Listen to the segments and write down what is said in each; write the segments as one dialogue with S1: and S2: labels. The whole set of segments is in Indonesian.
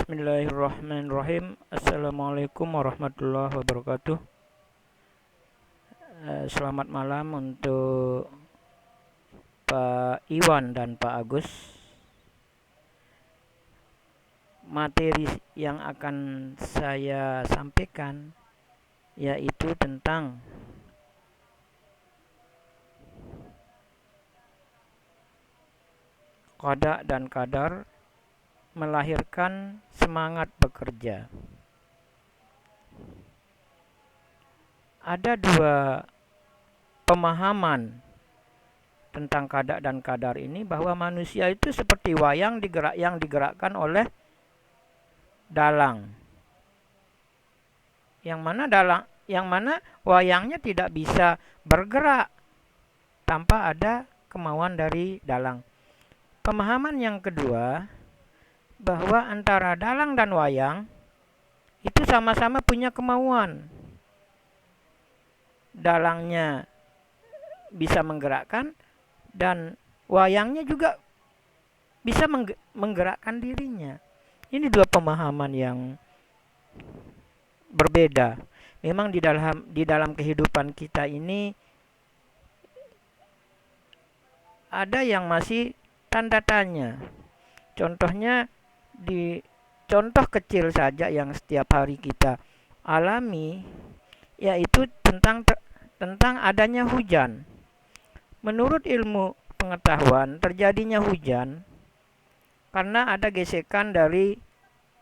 S1: Bismillahirrahmanirrahim. Assalamualaikum warahmatullahi wabarakatuh. Selamat malam untuk Pak Iwan dan Pak Agus. Materi yang akan saya sampaikan yaitu tentang qada dan qadar melahirkan semangat bekerja. Ada dua pemahaman tentang qada dan qadar ini, bahwa manusia itu seperti wayang yang digerakkan oleh dalang. Yang mana wayangnya tidak bisa bergerak tanpa ada kemauan dari dalang. Pemahaman yang kedua, bahwa antara dalang dan wayang itu sama-sama punya kemauan. Dalangnya bisa menggerakkan dan wayangnya juga bisa menggerakkan dirinya. Ini dua pemahaman yang berbeda. Memang di dalam kehidupan kita ini ada yang masih tanda tanya. Contohnya, di contoh kecil saja yang setiap hari kita alami, yaitu tentang adanya hujan. Menurut ilmu pengetahuan, terjadinya hujan karena ada gesekan dari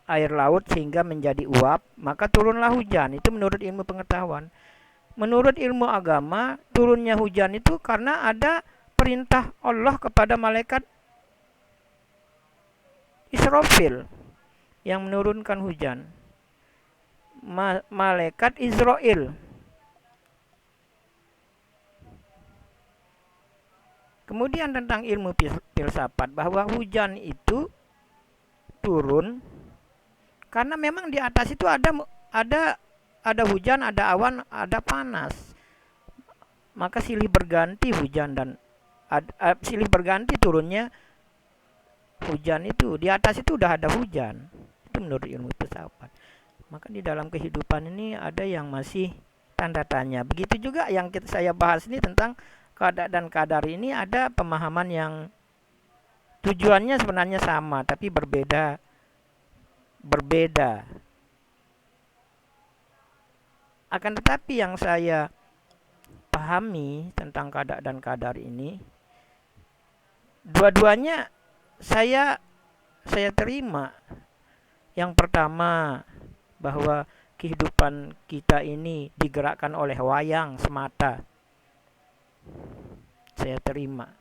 S1: air laut sehingga menjadi uap, maka turunlah hujan. Itu menurut ilmu pengetahuan. Menurut ilmu agama, turunnya hujan itu karena ada perintah Allah kepada malaikat Israfil yang menurunkan hujan. Malaikat Israel. Kemudian tentang ilmu filsafat, bahwa hujan itu turun karena memang di atas itu ada hujan, ada awan, ada panas. Maka silih berganti hujan dan silih berganti turunnya hujan itu. Di atas itu udah ada hujan. Itu menurut ilmu filsafat. Maka di dalam kehidupan ini ada yang masih tanda tanya. Begitu juga yang saya bahas ini tentang qada dan qadar ini, ada pemahaman yang tujuannya sebenarnya sama tapi berbeda. Akan tetapi yang saya pahami tentang qada dan qadar ini, dua-duanya saya terima. Yang pertama, bahwa kehidupan kita ini digerakkan oleh wayang semata. Saya terima.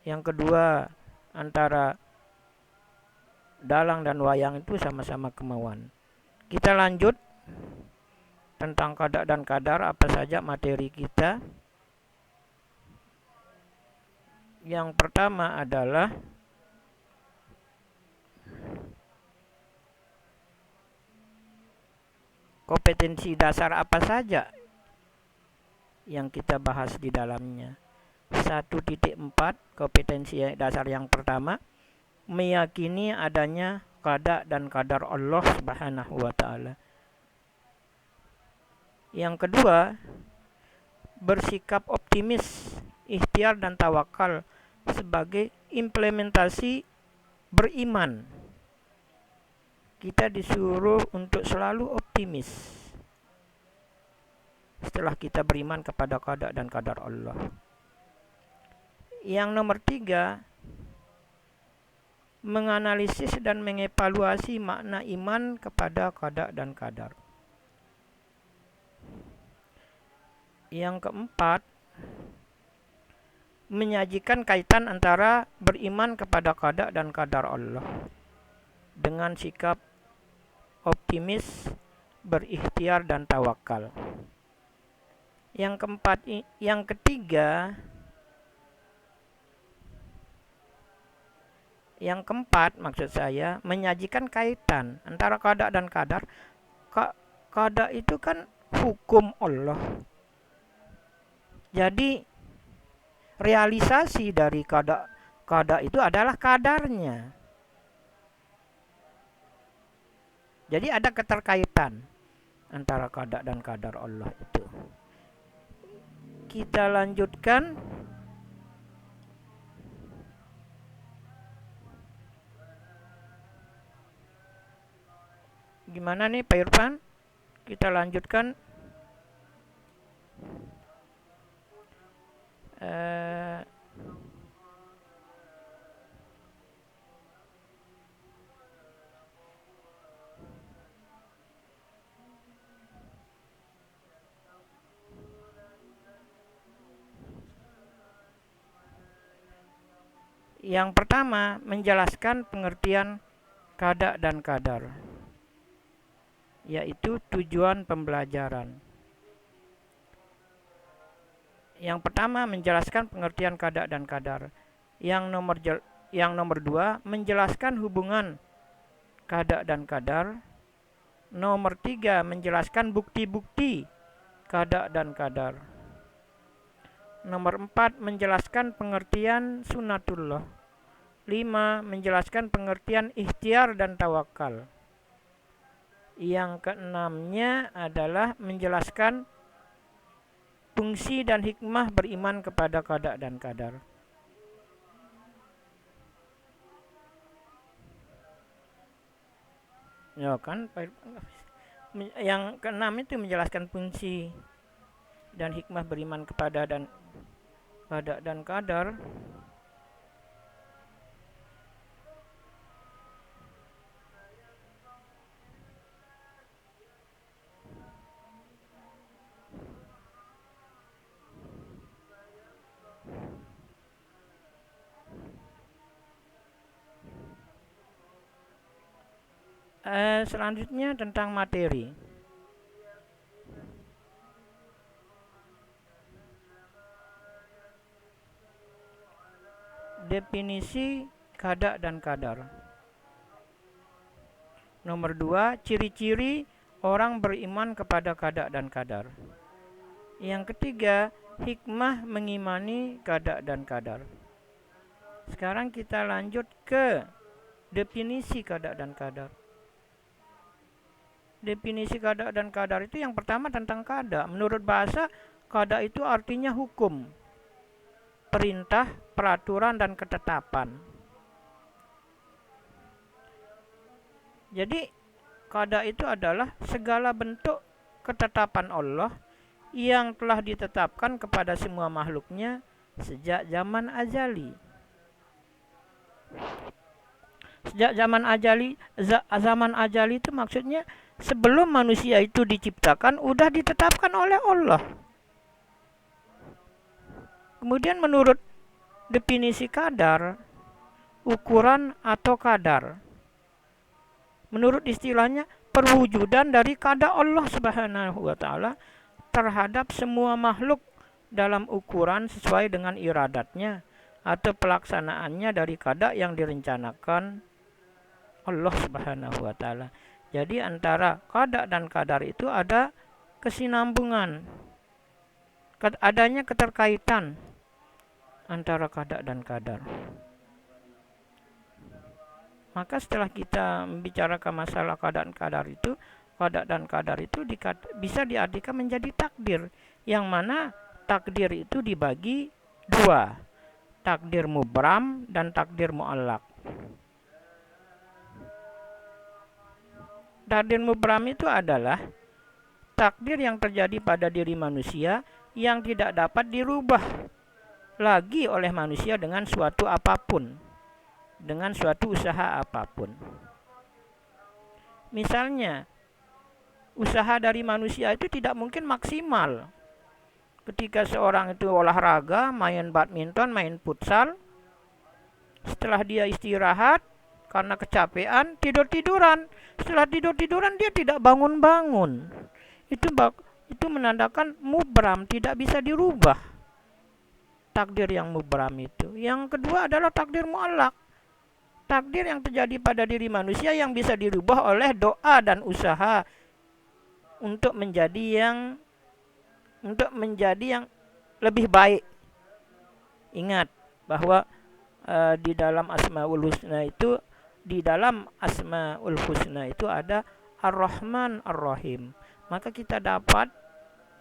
S1: Yang kedua, antara dalang dan wayang itu sama-sama kemauan. Kita lanjut tentang qada dan qadar, apa saja materi kita. Yang pertama adalah kompetensi dasar apa saja yang kita bahas di dalamnya. 1.4 kompetensi dasar yang pertama, meyakini adanya qada dan qadar Allah Subhanahu wa taala. Yang kedua, bersikap optimis, ikhtiar dan tawakal sebagai implementasi beriman. Kita disuruh untuk selalu optimis setelah kita beriman kepada qada dan qadar Allah. Yang nomor 3, menganalisis dan mengevaluasi makna iman kepada qada dan qadar. Yang keempat, menyajikan kaitan antara beriman kepada qada dan qadar Allah dengan sikap optimis, berikhtiar dan tawakal. Yang keempat maksud saya, menyajikan kaitan antara qada dan qadar. Qada itu kan hukum Allah. Jadi realisasi dari qada itu adalah kadarnya. Jadi ada keterkaitan antara qada dan qadar Allah itu. Kita lanjutkan. Gimana nih Pak Irfan? Kita lanjutkan. Yang pertama, menjelaskan pengertian qada dan qadar, yaitu tujuan pembelajaran. Yang pertama, menjelaskan pengertian qada dan qadar. Yang nomor dua, menjelaskan hubungan qada dan qadar. Nomor tiga, menjelaskan bukti-bukti qada dan qadar. Nomor 4, menjelaskan pengertian sunnatullah. 5, menjelaskan pengertian ikhtiar dan tawakal. Yang keenamnya adalah menjelaskan fungsi dan hikmah beriman kepada qada dan qadar. Ya kan, yang keenam itu menjelaskan fungsi dan hikmah beriman kepada qada dan qadar. Selanjutnya tentang materi. Definisi qada dan qadar. Nomor 2, ciri-ciri orang beriman kepada qada dan qadar. Yang ketiga, hikmah mengimani qada dan qadar. Sekarang kita lanjut ke definisi qada dan qadar. Definisi qada dan qadar itu yang pertama tentang qada. Menurut bahasa, qada itu artinya hukum, perintah, peraturan, dan ketetapan. Jadi qada itu adalah segala bentuk ketetapan Allah yang telah ditetapkan kepada semua makhluknya sejak zaman azali. Sejak zaman azali itu maksudnya sebelum manusia itu diciptakan udah ditetapkan oleh Allah. Kemudian menurut definisi qadar, ukuran atau qadar. Menurut istilahnya, perwujudan dari qada Allah Subhanahu wa taala terhadap semua makhluk dalam ukuran sesuai dengan iradatnya atau pelaksanaannya dari qada yang direncanakan Allah Subhanahu wa taala. Jadi antara qada dan qadar itu ada kesinambungan, adanya keterkaitan antara qada dan qadar. Maka setelah kita membicarakan masalah qada dan qadar itu bisa diartikan menjadi takdir, yang mana takdir itu dibagi dua, takdir mubram dan takdir muallaq. Takdir mubram itu adalah takdir yang terjadi pada diri manusia yang tidak dapat dirubah lagi oleh manusia dengan suatu apapun, dengan suatu usaha apapun. Misalnya, usaha dari manusia itu tidak mungkin maksimal. Ketika seorang itu olahraga, main badminton, main futsal, setelah dia istirahat karena kecapean, tidur-tiduran. Setelah tidur-tiduran dia tidak bangun-bangun. Itu menandakan mubram, tidak bisa dirubah. Takdir yang mubram itu. Yang kedua adalah takdir muallaq. Takdir yang terjadi pada diri manusia yang bisa dirubah oleh doa dan usaha untuk menjadi yang lebih baik. Ingat bahwa di dalam Asmaul Husna itu ada Ar-Rahman Ar-Rahim. Maka kita dapat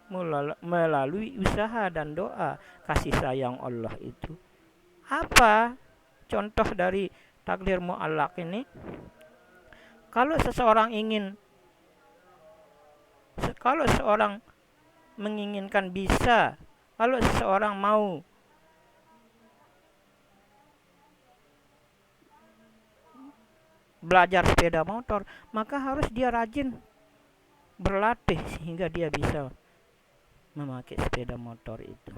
S1: melalui usaha dan doa kasih sayang Allah itu. Apa contoh dari takdir mu'allaq ini? Kalau seseorang menginginkan bisa, kalau seseorang mau belajar sepeda motor, maka harus dia rajin berlatih sehingga dia bisa memakai sepeda motor itu.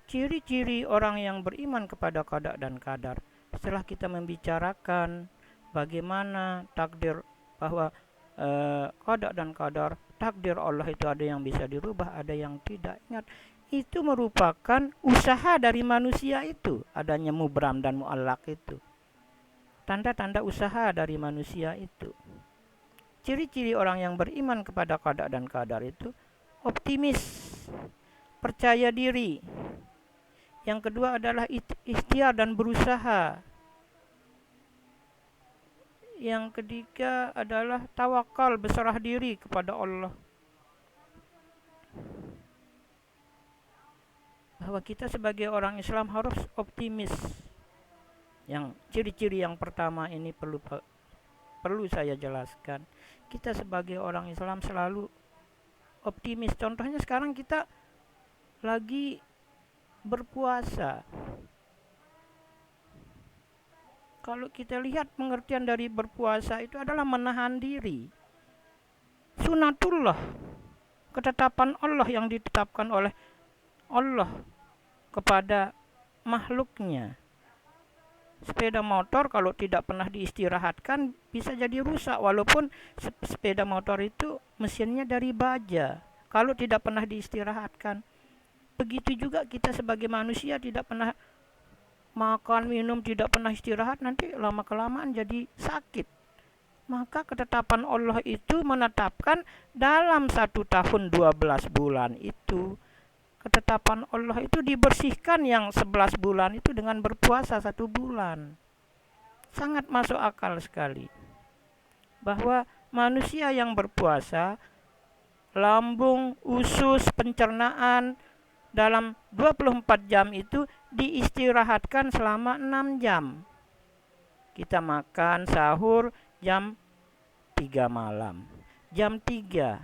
S1: Ciri-ciri orang yang beriman kepada qada dan qadar. Setelah kita membicarakan bagaimana takdir, bahwa qada dan qadar, takdir Allah itu ada yang bisa dirubah, ada yang tidak. Ingat, itu merupakan usaha dari manusia itu, adanya mubram dan mu'allaq itu. Tanda-tanda usaha dari manusia itu. Ciri-ciri orang yang beriman kepada qada dan qadar itu optimis, percaya diri. Yang kedua adalah ikhtiar dan berusaha. Yang ketiga adalah tawakal, berserah diri kepada Allah. Bahwa kita sebagai orang Islam harus optimis. Yang ciri-ciri yang pertama ini perlu saya jelaskan. Kita sebagai orang Islam selalu optimis. Contohnya sekarang kita lagi berpuasa. Kalau kita lihat pengertian dari berpuasa itu adalah menahan diri. Sunatullah, ketetapan Allah yang ditetapkan oleh Allah kepada makhluknya. Sepeda motor kalau tidak pernah diistirahatkan bisa jadi rusak, walaupun sepeda motor itu mesinnya dari baja. Kalau tidak pernah diistirahatkan, begitu juga kita sebagai manusia tidak pernah makan, minum, tidak pernah istirahat, nanti lama-kelamaan jadi sakit. Maka ketetapan Allah itu menetapkan dalam 1 tahun 12 bulan itu, ketetapan Allah itu dibersihkan yang 11 bulan itu dengan berpuasa 1 bulan. Sangat masuk akal sekali. Bahwa manusia yang berpuasa, lambung, usus, pencernaan, dalam 24 jam itu diistirahatkan selama 6 jam. Kita makan sahur jam 3 malam. Jam 3.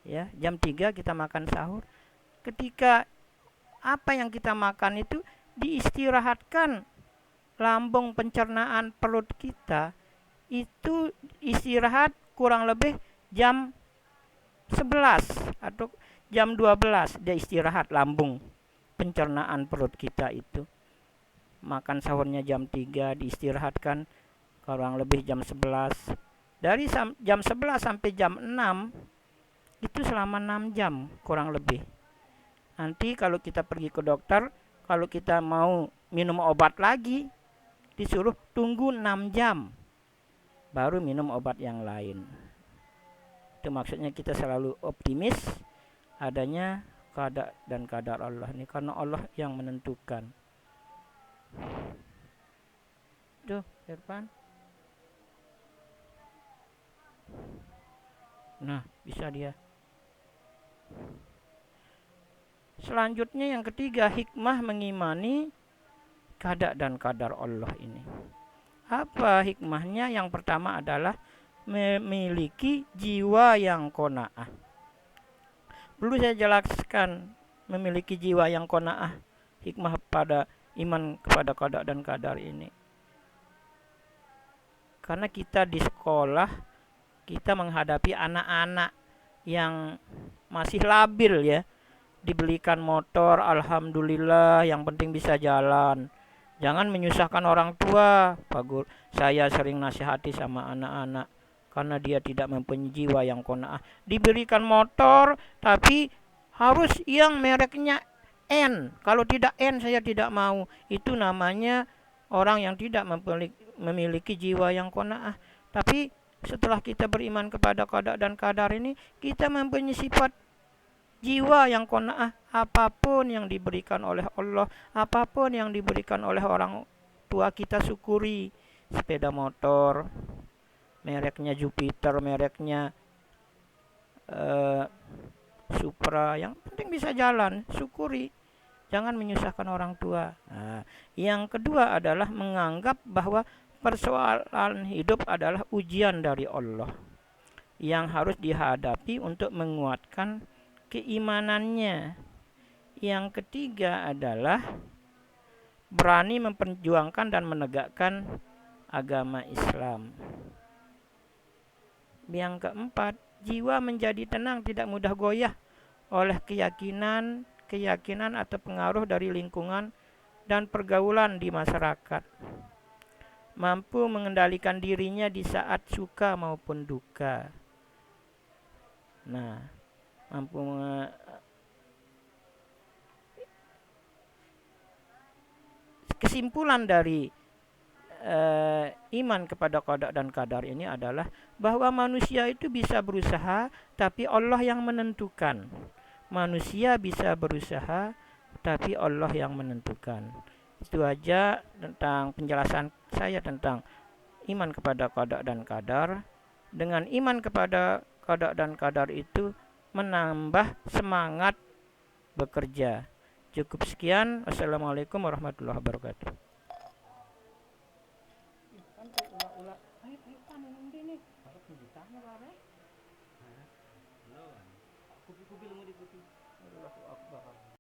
S1: Ya, jam 3 kita makan sahur. Ketika apa yang kita makan itu diistirahatkan lambung, pencernaan, perut kita, itu istirahat kurang lebih jam 11 atau jam 12 dia istirahat lambung, pencernaan, perut kita itu. Makan sahurnya jam 3, diistirahatkan kurang lebih jam 11. Dari jam 11 sampai jam 6 itu selama 6 jam kurang lebih. Nanti kalau kita pergi ke dokter, kalau kita mau minum obat lagi, disuruh tunggu 6 jam baru minum obat yang lain. Itu maksudnya kita selalu optimis adanya qada dan qadar Allah ini, karena Allah yang menentukan. Tuh, Irfan. Nah, bisa dia. Selanjutnya yang ketiga, hikmah mengimani qada dan qadar Allah ini. Apa hikmahnya? Yang pertama adalah memiliki jiwa yang qanaah. Perlu saya jelaskan memiliki jiwa yang qanaah, hikmah pada iman kepada qada dan qadar ini. Karena kita di sekolah, kita menghadapi anak-anak yang masih labil ya. Dibelikan motor, alhamdulillah, yang penting bisa jalan. Jangan menyusahkan orang tua. Pak Guru, saya sering nasihati sama anak-anak, karena dia tidak mempunyai jiwa yang qanaah. Diberikan motor, tapi harus yang mereknya N. Kalau tidak N, saya tidak mau. Itu namanya orang yang tidak memiliki jiwa yang qanaah. Tapi setelah kita beriman kepada qada dan qadar ini, kita mempunyai sifat jiwa yang qanaah. Apapun yang diberikan oleh Allah, apapun yang diberikan oleh orang tua kita syukuri. Sepeda motor, mereknya Jupiter, mereknya Supra, yang penting bisa jalan, syukuri. Jangan menyusahkan orang tua. Nah, yang kedua adalah menganggap bahwa persoalan hidup adalah ujian dari Allah yang harus dihadapi untuk menguatkan keimanannya. Yang ketiga adalah berani memperjuangkan dan menegakkan agama Islam. Yang keempat, jiwa menjadi tenang, tidak mudah goyah oleh keyakinan atau pengaruh dari lingkungan dan pergaulan di masyarakat. Mampu mengendalikan dirinya di saat suka maupun duka. Nah, kesimpulan dari iman kepada qada dan qadar ini adalah bahwa manusia itu bisa berusaha, tapi Allah yang menentukan. Manusia bisa berusaha, tapi Allah yang menentukan. Itu aja tentang penjelasan saya tentang iman kepada qada dan qadar. Dengan iman kepada qada dan qadar itu menambah semangat bekerja. Cukup sekian. Wassalamualaikum warahmatullahi wabarakatuh. Aku bilang mau diikuti. Allahu Akbar.